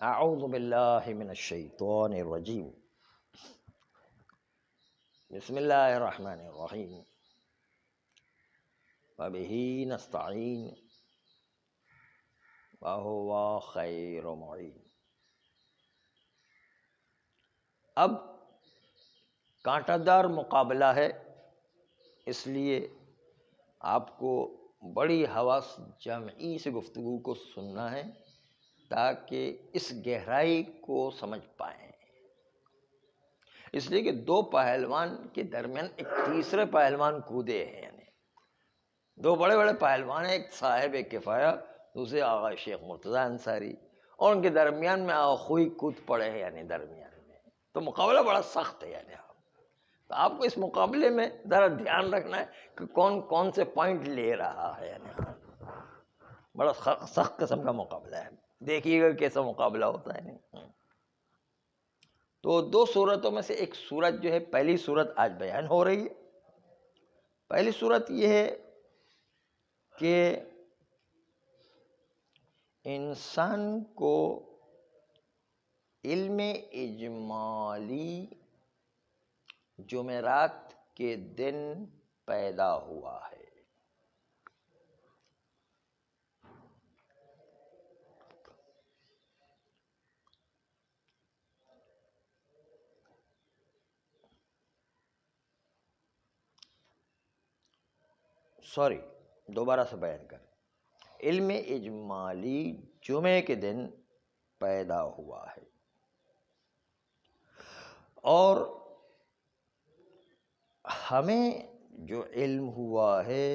اعوذ باللہ من الشیطان الرجیم، بسم اللہ الرحمن الرحیم، وبہ نستعین وہو خیر معین۔ اب کانٹا دار مقابلہ ہے، اس لیے آپ کو بڑی حواس جمعی سے گفتگو کو سننا ہے تاکہ اس گہرائی کو سمجھ پائیں۔ اس لیے کہ دو پہلوان کے درمیان ایک تیسرے پہلوان کودے ہیں، یعنی دو بڑے بڑے پہلوان ہیں، ایک صاحب کفایہ، دوسرے آغا شیخ مرتضیٰ انصاری، اور ان کے درمیان میں آخوئی کود پڑے ہیں، یعنی درمیان میں تو مقابلہ بڑا سخت ہے۔ یعنی تو آپ کو اس مقابلے میں ذرا دھیان رکھنا ہے کہ کون کون سے پوائنٹ لے رہا ہے، یعنی بڑا سخت قسم کا مقابلہ ہے، دیکھیے گا کیسا مقابلہ ہوتا ہے۔ تو دو صورتوں میں سے ایک صورت جو ہے، پہلی صورت آج بیان ہو رہی ہے۔ پہلی صورت یہ ہے کہ انسان کو علم اجمالی جمعرات کے دن پیدا ہوا ہے۔ دوبارہ سے بیان کریں، علم اجمالی جمعے کے دن پیدا ہوا ہے، اور ہمیں جو علم ہوا ہے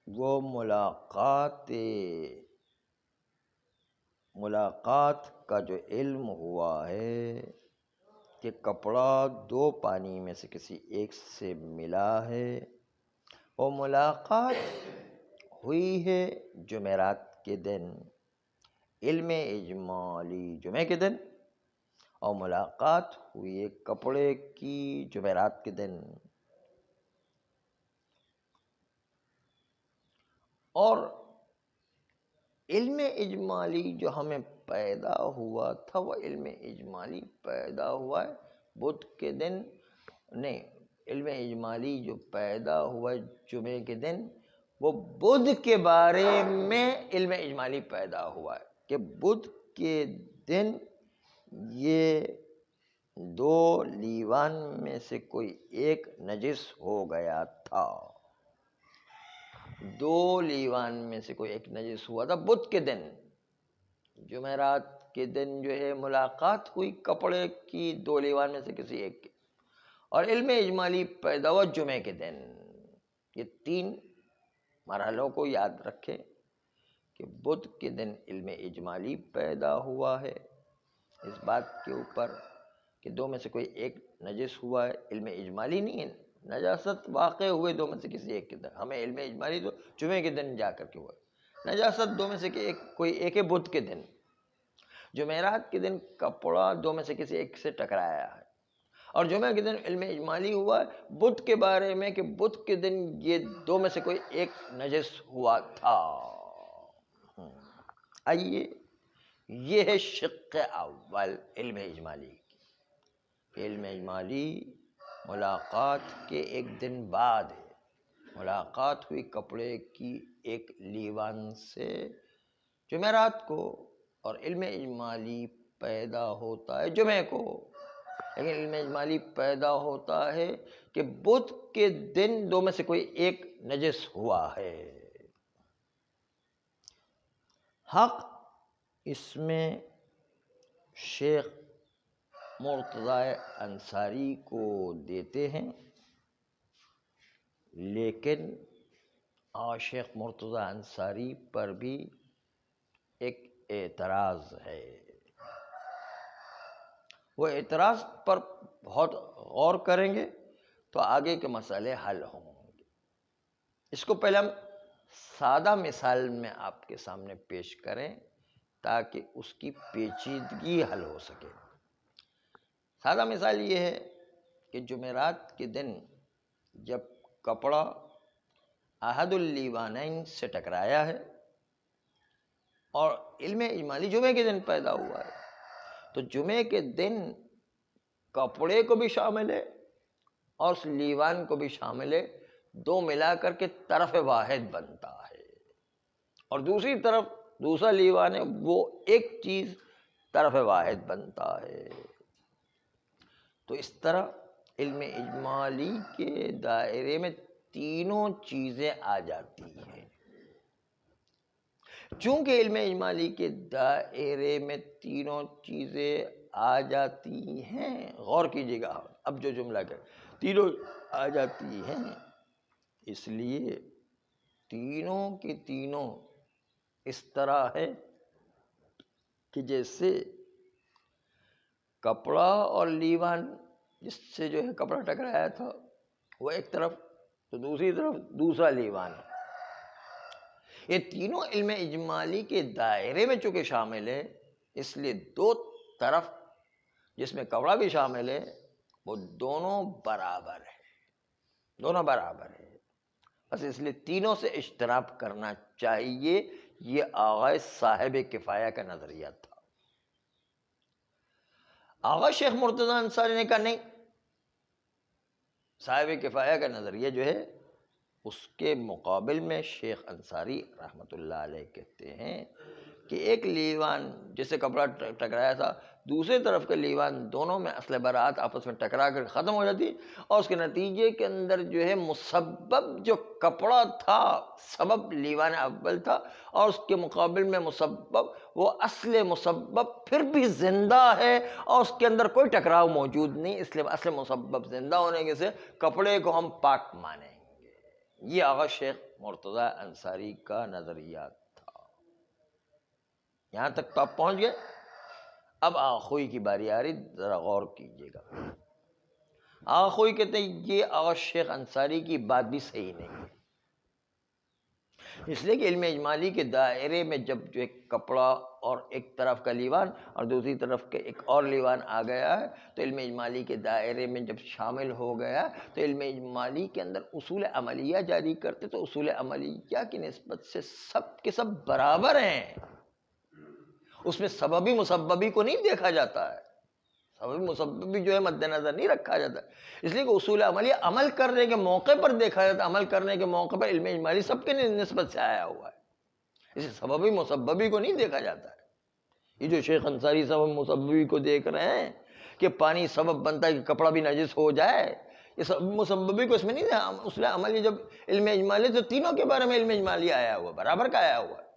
وہ ملاقات کا جو علم ہوا ہے کہ کپڑا دو پانی میں سے کسی ایک سے ملا ہے، وہ ملاقات ہوئی ہے جمعرات کے دن، علم اجمالی جمعے کے دن، اور ملاقات ہوئی ہے کپڑے کی جمعرات کے دن۔ اور علم اجمالی جو ہمیں پیدا ہوا تھا، وہ علم اجمالی پیدا ہوا ہے بدھ کے دن نہیں، علم اجمالی جو پیدا ہوا جمعے کے دن، وہ بدھ کے بارے میں علم اجمالی پیدا ہوا ہے کہ بدھ کے دن یہ دو لیوان میں سے کوئی ایک نجس ہو گیا تھا، دو لیوان میں سے کوئی ایک نجس ہوا تھا بدھ کے دن۔ جمعرات کے دن جو ہے ملاقات ہوئی کپڑے کی دو لیوان میں سے کسی ایک کے، اور علم اجمالی پیدا ہوا جمعے کے دن۔ یہ تین مرحلوں کو یاد رکھیں کہ بدھ کے دن علم اجمالی پیدا ہوا ہے، اس بات کے اوپر کہ دو میں سے کوئی ایک نجس ہوا ہے، علم اجمالی نہیں ہے، نجاست واقع ہوئے دو میں سے کسی ایک کے دن، ہمیں علم اجمالی تو جمعے کے دن جا کر کے ہوا، نجاست دو میں سے کوئی ایک ہے بدھ کے دن۔ جمعرات کے دن کپڑا دو میں سے کسی ایک سے ٹکرایا ہے، اور جمعہ کے دن علم اجمالی ہوا ہے بدھ کے بارے میں کہ بدھ کے دن یہ دو میں سے کوئی ایک نجس ہوا تھا۔ آئیے، یہ ہے شق اول علم اجمالی کی۔ علم اجمالی ملاقات کے ایک دن بعد ہے، ملاقات ہوئی کپڑے کی ایک لیوان سے جمعرات کو، اور علم اجمالی پیدا ہوتا ہے جمعے کو، لیکن علم اجمالی پیدا ہوتا ہے کہ بدھ کے دن دو میں سے کوئی ایک نجس ہوا ہے۔ حق اس میں شیخ مرتضیٰ انصاری کو دیتے ہیں، لیکن شیخ مرتضیٰ انصاری پر بھی ایک اعتراض ہے۔ وہ اعتراض پر بہت غور کریں گے تو آگے کے مسئلے حل ہوں گے۔ اس کو پہلے ہم سادہ مثال میں آپ کے سامنے پیش کریں تاکہ اس کی پیچیدگی حل ہو سکے۔ سادہ مثال یہ ہے کہ جمعرات کے دن جب کپڑا احد اللیوانین سے ٹکرایا ہے اور علم اجمالی جمعے کے دن پیدا ہوا ہے، تو جمعے کے دن کپڑے کو بھی شامل ہے اور اس لیوان کو بھی شامل ہے، دو ملا کر کے طرف واحد بنتا ہے، اور دوسری طرف دوسرا لیوان ہے وہ ایک چیز طرف واحد بنتا ہے۔ تو اس طرح علم اجمالی کے دائرے میں تینوں چیزیں آ جاتی ہیں۔ چونکہ علم اجمالی کے دائرے میں تینوں چیزیں آ جاتی ہیں، غور کیجیے گا، اب جو جملہ کہ تینوں آ جاتی ہیں، اس لیے تینوں کی تینوں اس طرح ہے کہ جیسے کپڑا اور لیوان، جس سے جو ہے کپڑا ٹکرایا تھا وہ ایک طرف، تو دوسری طرف دوسرا لیوان ہے، یہ تینوں علم اجمالی کے دائرے میں چونکہ شامل ہے، اس لیے دو طرف جس میں کپڑا بھی شامل ہے وہ دونوں برابر ہے، دونوں برابر ہے، بس اس لیے تینوں سے اجتناب کرنا چاہیے۔ یہ آغا صاحب کفایہ کا نظریہ تھا۔ آغا شیخ مرتضی انصاری نے کہا نہیں، صاحب کفایہ کا نظریہ جو ہے اس کے مقابل میں شیخ انصاری رحمۃ اللہ علیہ کہتے ہیں کہ ایک لیوان جسے کپڑا ٹکرایا تھا، دوسرے طرف کے لیوان، دونوں میں اصل برات آپس میں ٹکرا کر ختم ہو جاتی، اور اس کے نتیجے کے اندر جو ہے مسبب جو کپڑا تھا، سبب لیوان اول تھا، اور اس کے مقابل میں مسبب، وہ اصل مسبب پھر بھی زندہ ہے اور اس کے اندر کوئی ٹکراؤ موجود نہیں، اس لیے اصل مسبب زندہ ہونے کے سے کپڑے کو ہم پاک مانیں گے۔ یہ آغا شیخ مرتضی انصاری کا نظریہ تھا۔ یہاں تک تو آپ پہنچ گئے۔ اب آخوئی کی باری آ رہی، ذرا غور کیجیے گا۔ آخوئی کہتے ہیں یہ آغا شیخ انصاری کی بات بھی صحیح نہیں ہے، اس لیے کہ علم اجمالی کے دائرے میں جب جو ایک کپڑا اور ایک طرف کا لیوان اور دوسری طرف کے ایک اور لیوان آ گیا ہے، تو علم اجمالی کے دائرے میں جب شامل ہو گیا تو علم اجمالی کے اندر اصول عملیہ جاری کرتے، تو اصول عملیہ کی نسبت سے سب کے سب برابر ہیں، اس میں سببی مسببی کو نہیں دیکھا جاتا ہے، سببی مسببی جو ہے مد نظر نہیں رکھا جاتا، اس لیے کہ اصول عملیہ عمل کرنے کے موقع پر دیکھا جاتا ہے، عمل کرنے کے موقع پر علم اجمالی سب کے نسبت سے آیا ہوا ہے، اس لیے سببی مسببی کو نہیں دیکھا جاتا ہے۔ یہ جو شیخ انصاری سبب مسببی کو دیکھ رہے ہیں کہ پانی سبب بنتا ہے کہ کپڑا بھی نجس ہو جائے، یہ سبب مسببی کو اس میں نہیں، اصول عملی جب علم اجمالی تو تینوں کے بارے میں علم اجمالی آیا ہوا، برابر کا آیا ہوا ہے،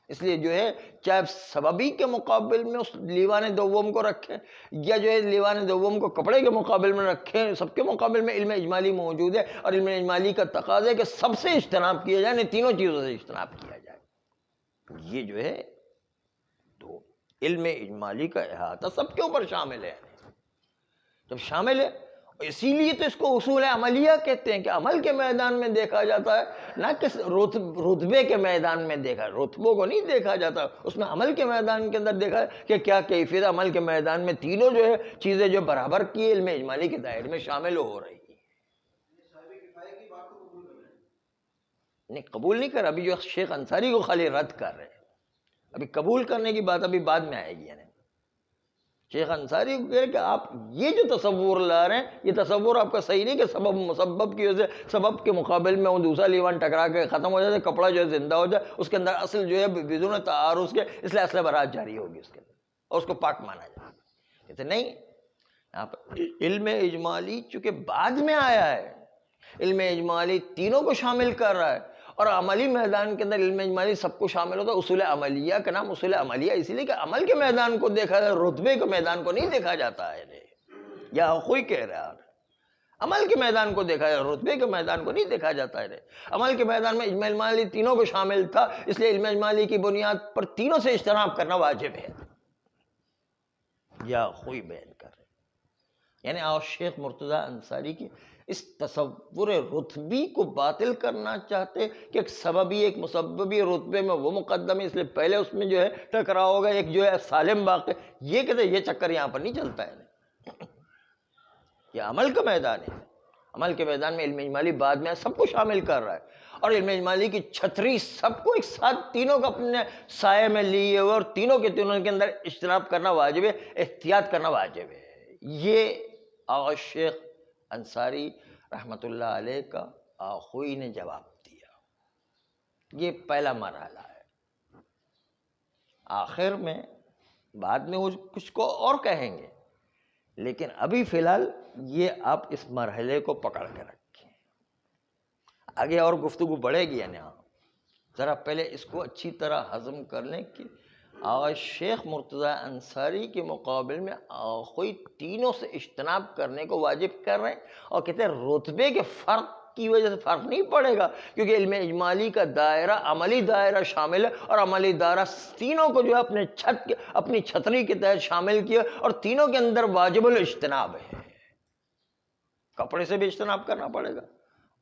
اس لیے جو ہے چاہے سببی کے مقابل میں اس لیوان دوم کو رکھیں یا جو ہے لیوان دوم کو کپڑے کے مقابل میں رکھیں، سب کے مقابل میں علم اجمالی موجود ہے، اور علم اجمالی کا تقاضا ہے کہ سب سے اجتناب کیا جائے، تینوں چیزوں سے اجتناب کیا جائے۔ یہ جو ہے تو علم اجمالی کا احاطہ سب کے اوپر شامل ہے، جب شامل ہے، اسی لیے تو اس کو اصول عملیہ کہتے ہیں کہ عمل کے میدان میں دیکھا جاتا ہے، نہ کہ رتبے کے میدان میں دیکھا، رتبوں کو نہیں دیکھا جاتا، اس میں عمل کے میدان کے اندر دیکھا ہے کہ کیا کیفیت عمل کے میدان میں تینوں جو ہے چیزیں جو برابر کی علم اجمالی کے دائرے میں شامل ہو رہی ہیں۔ نہیں قبول نہیں کر، ابھی جو شیخ انصاری کو خالی رد کر رہے ہیں، ابھی قبول کرنے کی بات ابھی بعد میں آئے گی۔ یعنی شیخ انصاری کو کہہ رہے کہ آپ یہ جو تصور لا رہے ہیں، یہ تصور آپ کا صحیح نہیں کہ سبب مسبب کی وجہ سے سبب کے مقابل میں وہ دوسرا لیوان ٹکرا کے ختم ہو جائے، کپڑا جو ہے زندہ ہو جائے، اس کے اندر اصل جو ہے بدون تعارض کے، اس لیے اصل برات جاری ہوگی اس کے اندر اور اس کو پاک مانا جائے۔ کہتے نہیں، یہاں پر علم اجمالی چونکہ بعد میں آیا ہے، علم اجمالی تینوں کو شامل کر رہا ہے، اور عملی میدان کے اندر علم اجمالی سب کو شامل ہوتا ہے۔ اصول عملیہ کا نام اصول عملیہ اسی لیے کہ عمل کے میدان کو دیکھا جائے، رتبے کے میدان کو نہیں دیکھا جاتا ہے، یا کوئی کہہ رہا ہے عمل کے میدان کو دیکھا جائے، رتبے کے میدان کو نہیں دیکھا جاتا ہے۔ عمل کے میدان میں علم اجمالی تینوں کو شامل تھا، اس لیے علم اجمالی کی بنیاد پر تینوں سے اجتناب کرنا واجب ہے، یا کوئی بیان کر رہے یعنی آج شیخ مرتضی انصاری کی اس تصور رتبی کو باطل کرنا چاہتے کہ ایک سببی ایک مسببی رتبے میں وہ مقدم ہے، اس لیے پہلے اس میں جو ہے ٹکراؤ ہوگا، ایک جو ہے سالم باقی، یہ کہتے ہیں یہ چکر یہاں پر نہیں چلتا ہے، یہ عمل کا میدان ہے، عمل کے میدان میں علم اجمالی بعد میں سب کو شامل کر رہا ہے، اور علم اجمالی کی چھتری سب کو ایک ساتھ تینوں کو اپنے سائے میں لیے ہوئے اور تینوں کے اندر اجتناب کرنا واجب ہے، احتیاط کرنا واجب ہے۔ یہ آغا شیخ انصاری رحمۃ اللہ علیہ کا آخوئی نے جواب دیا۔ یہ پہلا مرحلہ ہے۔ آخر میں بعد میں وہ کچھ کو اور کہیں گے، لیکن ابھی فی الحال یہ آپ اس مرحلے کو پکڑ کے رکھیں۔ آگے اور گفتگو بڑھے گی یعنی ذرا پہلے اس کو اچھی طرح ہضم کر لیں کہ آغا شیخ مرتضی انصاری کے مقابل میں آخوئی تینوں سے اجتناب کرنے کو واجب کر رہے ہیں، اور کہتے ہیں رتبے کے فرق کی وجہ سے فرق نہیں پڑے گا، کیونکہ علم اجمالی کا دائرہ عملی دائرہ شامل ہے، اور عملی دائرہ تینوں کو جو ہے اپنی چھتری کے تحت شامل کیا، اور تینوں کے اندر واجب الاجتناب ہے۔ کپڑے سے بھی اجتناب کرنا پڑے گا،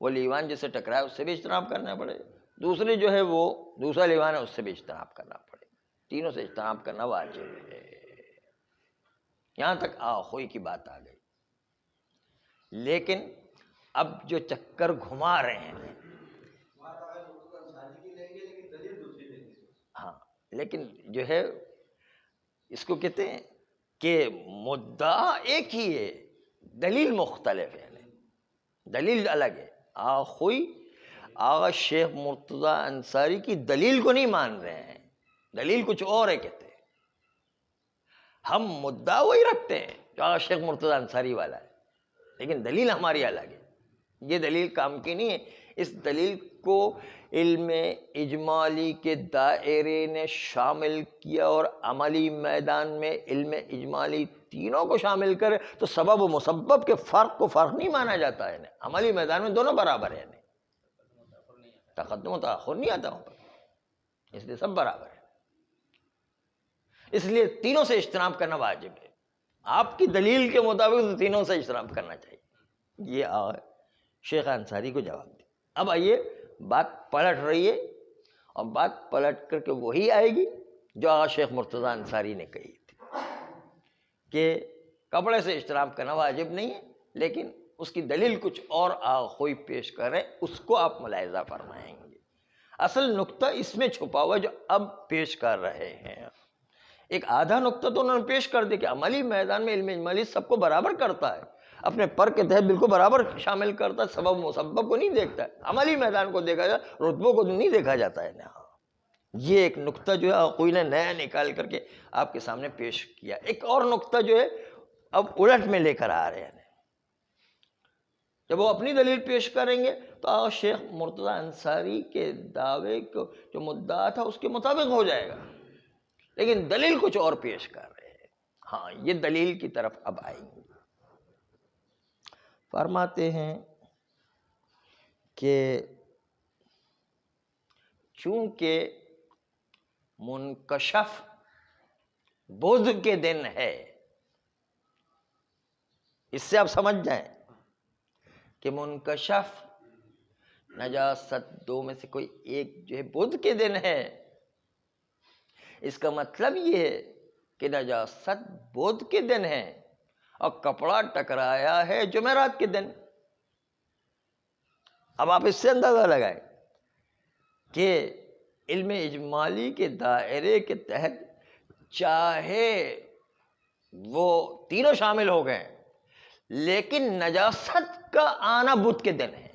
وہ لیوان جس سے ٹکرائے اس سے بھی اجتناب کرنا پڑے گا، دوسری جو ہے وہ دوسرا لیوان ہے اس سے بھی اجتناب کرنا پڑے گا، تینوں سے اجتناب کرنا واجب ہے۔ یہاں تک آخوئی کی بات آ گئی۔ لیکن اب جو چکر گھما رہے ہیں، ہاں لیکن جو ہے اس کو کہتے ہیں کہ مدعا ایک ہی ہے، دلیل مختلف ہے، دلیل الگ ہے۔ آخوئی آغا شیخ مرتضی انصاری کی دلیل کو نہیں مان رہے ہیں، دلیل کچھ اور ہے، کہتے ہیں ہم مدعا وہی رکھتے ہیں جو آغا شیخ مرتضی انصاری والا ہے، لیکن دلیل ہماری الگ ہے۔ یہ دلیل کام کی نہیں ہے، اس دلیل کو علم اجمالی کے دائرے نے شامل کیا، اور عملی میدان میں علم اجمالی تینوں کو شامل کرے تو سبب و مسبب کے فرق کو فرق نہیں مانا جاتا ہے۔ عملی میدان میں دونوں برابر ہیں، تقدم و تاخر نہیں آتا وہاں پر، اس لیے سب برابر ہے۔ اس لیے تینوں سے اجتناب کرنا واجب ہے، آپ کی دلیل کے مطابق تینوں سے اجتناب کرنا چاہیے۔ یہ شیخ انصاری کو جواب دے۔ اب آئیے بات پلٹ رہی ہے، اور بات پلٹ کر کے وہی آئے گی جو آغا شیخ مرتضی انصاری نے کہی تھی کہ کپڑے سے اجتناب کرنا واجب نہیں ہے، لیکن اس کی دلیل کچھ اور آخوئی پیش کرے، اس کو آپ ملاحظہ فرمائیں گے۔ اصل نقطہ اس میں چھپا ہوا جو اب پیش کر رہے ہیں، ایک آدھا نقطہ تو انہوں نے پیش کر دیا کہ عملی میدان میں علم اجمالی سب کو برابر کرتا ہے، اپنے پر کے تحت بالکل برابر شامل کرتا ہے، سبب مسبب کو نہیں دیکھتا ہے، عملی میدان کو دیکھا جاتا ہے، رتبوں کو نہیں دیکھا جاتا ہے۔ یہ ایک نقطہ جو ہے کوئی نے نیا نکال کر کے آپ کے سامنے پیش کیا۔ ایک اور نقطہ جو ہے اب الٹ میں لے کر آ رہے ہیں، جب وہ اپنی دلیل پیش کریں گے تو آغا شیخ مرتضی انصاری کے دعوے کو جو مدعا تھا اس کے مطابق ہو جائے گا، لیکن دلیل کچھ اور پیش کر رہے ہیں۔ ہاں یہ دلیل کی طرف اب آئیں گے۔ فرماتے ہیں کہ چونکہ منکشف بدھ کے دن ہے، اس سے آپ سمجھ جائیں کہ منکشف نجاست دو میں سے کوئی ایک جو ہے بدھ کے دن ہے، اس کا مطلب یہ ہے کہ نجاست بدھ کے دن ہے اور کپڑا ٹکرایا ہے جمعرات کے دن۔ اب آپ اس سے اندازہ لگائیں کہ علم اجمالی کے دائرے کے تحت چاہے وہ تینوں شامل ہو گئے، لیکن نجاست کا آنا بدھ کے دن ہے۔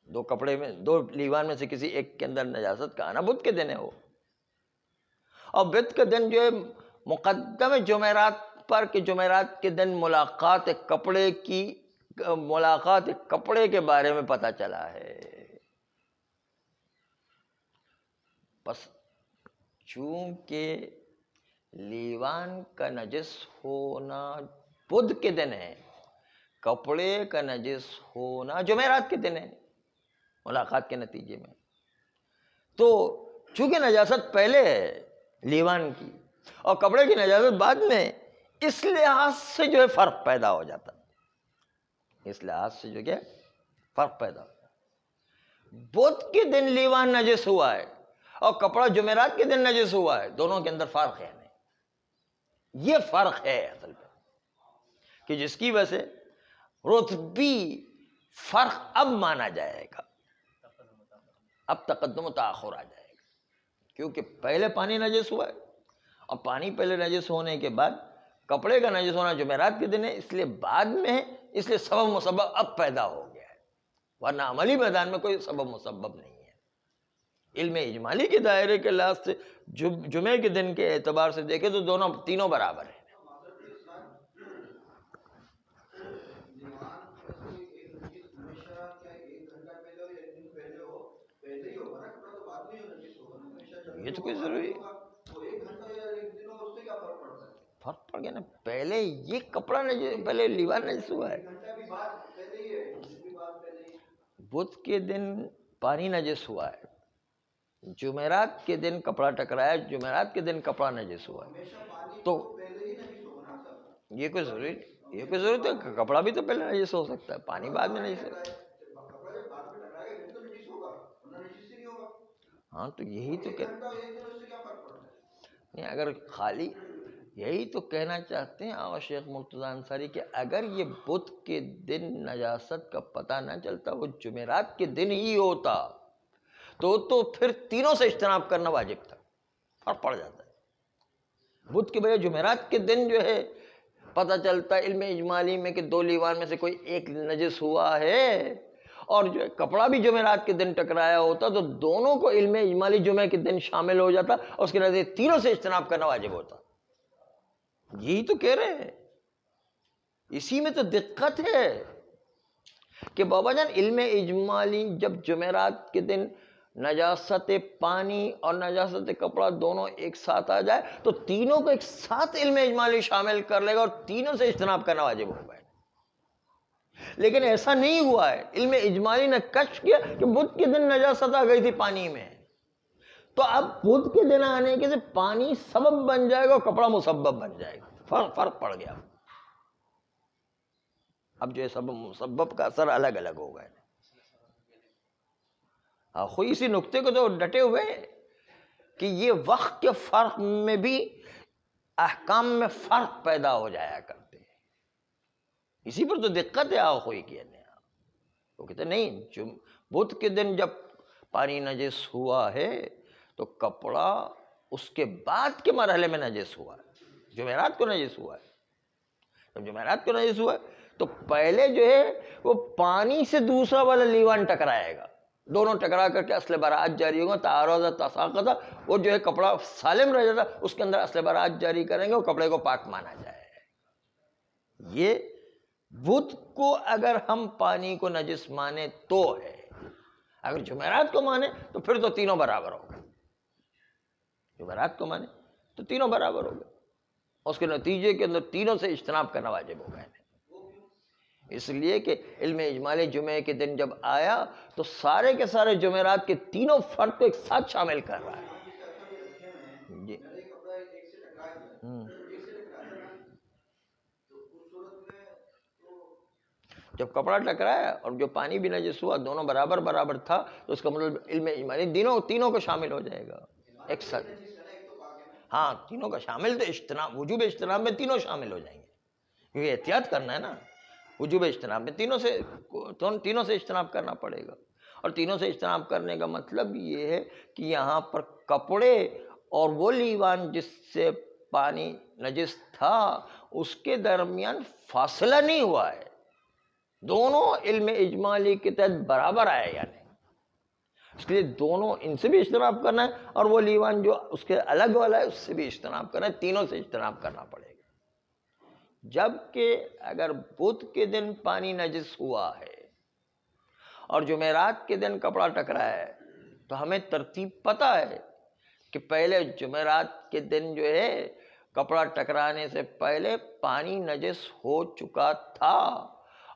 دو کپڑے میں، دو لیوان میں سے کسی ایک کے اندر نجاست کا آنا بدھ کے دن ہے وہ، اور بدھ کے دن جو ہے مقدم جمعرات پر کہ جمعرات کے دن ملاقات کپڑے کے بارے میں پتہ چلا ہے۔ بس چونکہ لیوان کا نجس ہونا بدھ کے دن ہے، کپڑے کا نجس ہونا جمعرات کے دن ہے ملاقات کے نتیجے میں، تو چونکہ نجاست پہلے ہے لیوان کی اور کپڑے کی نجاست بعد میں، اس لحاظ سے جو ہے فرق پیدا ہو جاتا، اس لحاظ سے جو ہے فرق پیدا ہو جاتا۔ بدھ کے دن لیوان نجس ہوا ہے اور کپڑا جمعرات کے دن نجس ہوا ہے، دونوں کے اندر فرق ہے۔ یہ فرق ہے اصل میں، کہ جس کی وجہ سے رتبی فرق اب مانا جائے گا، اب تقدم و تاخر آ جائے گا، کیونکہ پہلے پانی نجس ہوا ہے، اور پانی پہلے نجس ہونے کے بعد کپڑے کا نجس ہونا جمعرات کے دن ہے، اس لیے بعد میں ہے، اس لیے سبب مسبب اب پیدا ہو گیا ہے، ورنہ عملی میدان میں کوئی سبب مسبب نہیں ہے۔ علم اجمالی کے دائرے کے لحاظ سے جمعے کے دن کے اعتبار سے دیکھیں تو تینوں برابر ہیں۔ یہ تو کوئی ضروری فرق پڑ گیا نا، پہلے یہ کپڑا پہلے لیوان نجس ہوا ہے، بدھ کے دن پانی نجس ہوا ہے، جمعرات کے دن کپڑا ٹکرایا، جمعرات کے دن کپڑا نجس ہوا ہے، تو یہ کوئی ضرورت ہے کہ کپڑا بھی تو پہلے نجس ہو سکتا ہے، پانی بعد میں نجس ہے۔ ہاں تو یہی تو نہیں، اگر خالی یہی تو کہنا چاہتے ہیں اور شیخ مرتضیٰ انصاری کہ اگر یہ بدھ کے دن نجاست کا پتہ نہ چلتا، وہ جمعرات کے دن ہی ہوتا تو پھر تینوں سے اجتناب کرنا واجب تھا، فرق پڑ جاتا ہے۔ بدھ کے بجائے جمعرات کے دن جو ہے پتہ چلتا ہے علم اجمالی میں کہ دو لیوان میں سے کوئی ایک نجس ہوا ہے، اور جو کپڑا بھی جمعرات کے دن ٹکرایا ہوتا تو دونوں کو علم اجمالی جمعے کے دن شامل ہو جاتا، اور اس کے نتیجے تینوں سے اجتناب کرنا واجب ہوتا۔ یہی تو کہہ رہے ہیں، اسی میں تو دقت ہے کہ بابا جان علم اجمالی جب جمعرات کے دن نجاست پانی اور نجاست کپڑا دونوں ایک ساتھ آ جائے تو تینوں کو ایک ساتھ علم اجمالی شامل کر لے گا اور تینوں سے اجتناب کرنا واجب ہوگا، لیکن ایسا نہیں ہوا ہے۔ علم اجمالی نے کشف کیا کہ بدھ کے دن نجاست آ گئی تھی پانی میں، تو اب بدھ کے دن آنے کے سے پانی سبب بن جائے گا اور کپڑا مسبب بن جائے گا، فرق پڑ گیا۔ اب جو ہے سبب مسبب کا اثر الگ الگ ہوگا۔ خود اسی نقطے کو تو ڈٹے ہوئے کہ یہ وقت کے فرق میں بھی احکام میں فرق پیدا ہو جایا کرتے ہیں، اسی پر تو دقت ہے۔ آخوئی کی وہ کہتے نہیں، بدھ کے دن جب پانی نجس ہوا ہے تو کپڑا اس کے بعد کے مرحلے میں نجس ہوا ہے، جمعرات کو نجس ہوا ہے۔ جب جمعرات کو نجس ہوا ہے تو پہلے جو ہے وہ پانی سے دوسرا والا لیوان ٹکرائے گا، دونوں ٹکرا کر کے اصل براءت جاری ہوگا، تعارض تساقط، وہ جو ہے کپڑا سالم رہ جاتا، اس کے اندر اصل براءت جاری کریں گے اور کپڑے کو پاک مانا جائے گا۔ یہ بدھ کو اگر ہم پانی کو نجس مانے تو ہے، اگر جمعرات کو مانے تو پھر تو تینوں برابر ہو گئے، جمعرات کو مانے تو تینوں برابر ہو گئے، اس کے نتیجے کے اندر تینوں سے اجتناب کرنا واجب ہو گئے۔ اس لیے کہ علم اجمالی جمعے کے دن جب آیا تو سارے کے سارے جمعرات کے تینوں فرد کو ایک ساتھ شامل کر رہا ہے۔ جی جب کپڑا ٹکرایا اور جو پانی بھی نجس ہوا دونوں برابر برابر تھا تو اس کا مطلب علم اجمالی تینوں کو شامل ہو جائے گا ایک ساتھ۔ ہاں تینوں کا شامل تو اجتناب، وجوب اجتناب میں تینوں شامل ہو جائیں گے، کیونکہ احتیاط کرنا ہے نا، وجوب اجتناب میں تینوں سے اجتناب کرنا پڑے گا۔ اور تینوں سے اجتناب کرنے کا مطلب یہ ہے کہ یہاں پر کپڑے اور وہ لیوان جس سے پانی نجس تھا اس کے درمیان فاصلہ نہیں ہوا ہے، دونوں علم اجمالی کے تحت برابر آئے یا نہیں، اس لیے دونوں ان سے بھی اجتناب کرنا ہے اور وہ لیوان جو اس کے الگ والا ہے اس سے بھی اجتناب کرنا ہے، تینوں سے اجتناب کرنا پڑے گا۔ جبکہ اگر بدھ کے دن پانی نجس ہوا ہے اور جمعرات کے دن کپڑا ٹکرایا ہے تو ہمیں ترتیب پتہ ہے کہ پہلے جمعرات کے دن جو ہے کپڑا ٹکرانے سے پہلے پانی نجس ہو چکا تھا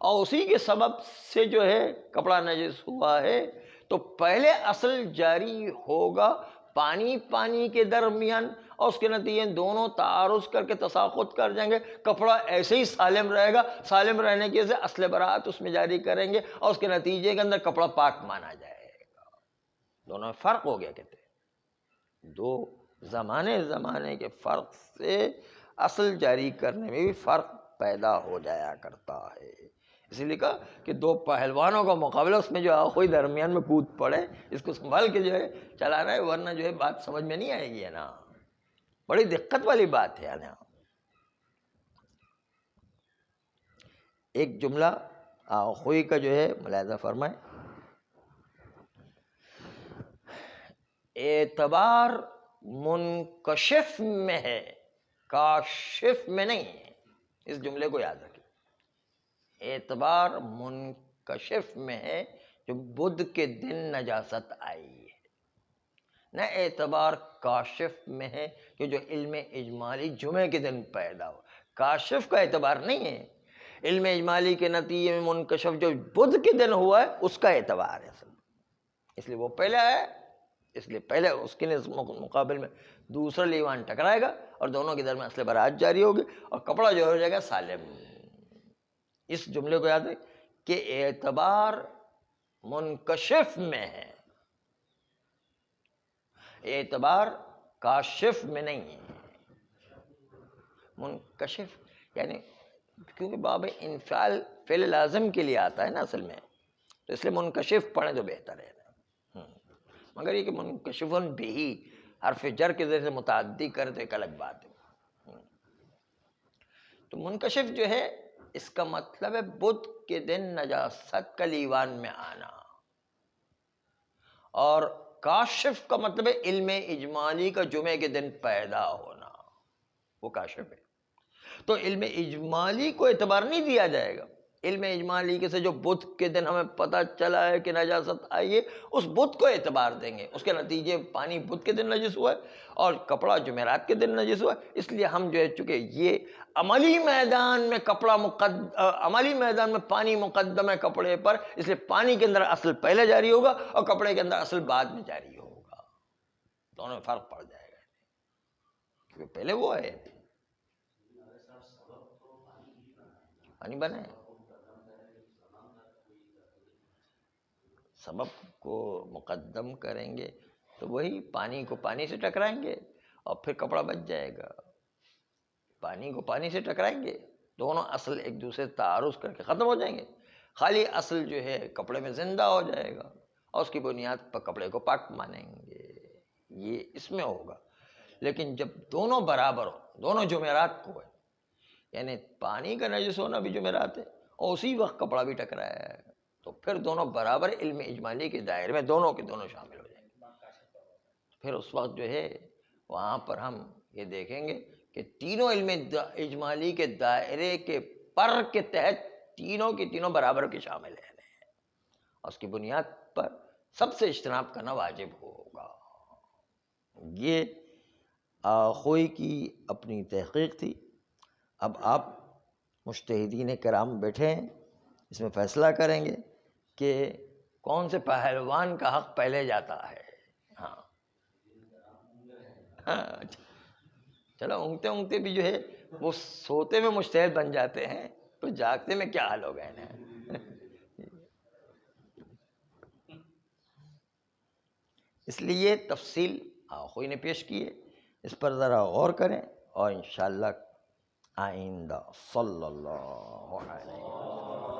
اور اسی کے سبب سے جو ہے کپڑا نجس ہوا ہے، تو پہلے اصل جاری ہوگا پانی کے درمیان اور اس کے نتیجے دونوں تعارض کر کے تساقط کر جائیں گے، کپڑا ایسے ہی سالم رہے گا، سالم رہنے کی وجہ سے اصل براءت اس میں جاری کریں گے اور اس کے نتیجے کے اندر کپڑا پاک مانا جائے گا۔ دونوں میں فرق ہو گیا، کہتے ہیں دو زمانے کے فرق سے اصل جاری کرنے میں بھی فرق پیدا ہو جایا کرتا ہے۔ اسی لیے کہا کہ دو پہلوانوں کا مقابلہ، اس میں جو آخوئی درمیان میں کود پڑے، اس کو سنبھال کے جو ہے چلانا ہے، ورنہ جو ہے بات سمجھ میں نہیں آئے گی، ہے نا، بڑی دقت والی بات ہے نا۔ ایک جملہ آخوئی کا جو ہے ملاحظہ فرمائیں، اعتبار منکشف میں ہے، کاشف میں نہیں ہے، اس جملے کو یاد رکھیں۔ اعتبار منکشف میں ہے، جو بدھ کے دن نجاست آئی ہے، نہ اعتبار کاشف میں ہے کہ جو علم اجمالی جمعے کے دن پیدا ہو۔ کاشف کا اعتبار نہیں ہے، علم اجمالی کے نتیجے میں منکشف جو بدھ کے دن ہوا ہے اس کا اعتبار ہے اصل، اس لیے وہ پہلے ہے، اس لیے پہلے اس کے مقابل میں دوسرا لیوان ٹکرائے گا اور دونوں کے درمیان اصل برات جاری ہوگی اور کپڑا جو ہو جائے گا سالم۔ اس جملے کو یاد ہے کہ اعتبار منکشف میں ہے، اعتبار کاشف میں نہیں ہے۔ منکشف یعنی کیونکہ باب انفعال فعل لازم کے لیے آتا ہے نا اصل میں، تو اس لیے منکشف پڑھیں تو بہتر ہے، مگر یہ کہ منکشفن بھی حرف جر کے ذریعے سے متعدی کرے تو ایک الگ بات ہے۔ تو منکشف جو ہے اس کا مطلب ہے بدھ کے دن نجاست کا لیوان میں آنا، اور کاشف کا مطلب ہے علم اجمالی کا جمعے کے دن پیدا ہونا، وہ کاشف ہے۔ تو علم اجمالی کو اعتبار نہیں دیا جائے گا، علم اجمالی کے سے جو بدھ کے دن ہمیں پتہ چلا ہے کہ نجاست آئی ہے، اس بدھ کو اعتبار دیں گے، اس کے نتیجے پانی بدھ کے دن نجس ہوا ہے اور کپڑا جمعرات کے دن نجس ہوا ہے، اس لیے ہم جو ہے چونکہ یہ عملی میدان میں عملی میدان میں پانی مقدم ہے کپڑے پر، اس لیے پانی کے اندر اصل پہلے جاری ہوگا اور کپڑے کے اندر اصل بعد میں جاری ہوگا، دونوں میں فرق پڑ جائے گا، کیونکہ پہلے وہ ہے پانی بنا ہے، سبب کو مقدم کریں گے تو وہی پانی کو پانی سے ٹکرائیں گے اور پھر کپڑا بچ جائے گا، پانی کو پانی سے ٹکرائیں گے، دونوں اصل ایک دوسرے تعارض کر کے ختم ہو جائیں گے، خالی اصل جو ہے کپڑے میں زندہ ہو جائے گا اور اس کی بنیاد پر کپڑے کو پاک مانیں گے، یہ اس میں ہوگا۔ لیکن جب دونوں برابر ہو، دونوں جمعرات کو ہے، یعنی پانی کا نجس ہونا بھی جمعرات ہے اور اسی وقت کپڑا بھی ٹکرایا ہے، تو پھر دونوں برابر علم اجمالی کے دائرے میں دونوں کے دونوں شامل ہو جائیں گے۔ پھر اس وقت جو ہے وہاں پر ہم یہ دیکھیں گے کہ تینوں علم اجمالی کے دائرے کے پر کے تحت تینوں کی تینوں برابر کے شامل ہیں، اور اس کی بنیاد پر سب سے اجتناب کرنا واجب ہوگا۔ یہ آخوئی کی اپنی تحقیق تھی۔ اب آپ مجتہدین کرام بیٹھے ہیں، اس میں فیصلہ کریں گے کہ کون سے پہلوان کا حق پہلے جاتا ہے۔ ہاں چلو، اونگتے اونگتے بھی جو ہے وہ سوتے میں مجتہد بن جاتے ہیں، تو جاگتے میں کیا حال ہو گئے نا۔ اس لیے تفصیل آخوئی نے پیش کی ہے، اس پر ذرا غور کریں اور انشاءاللہ آئندہ صلی اللہ علیہ وسلم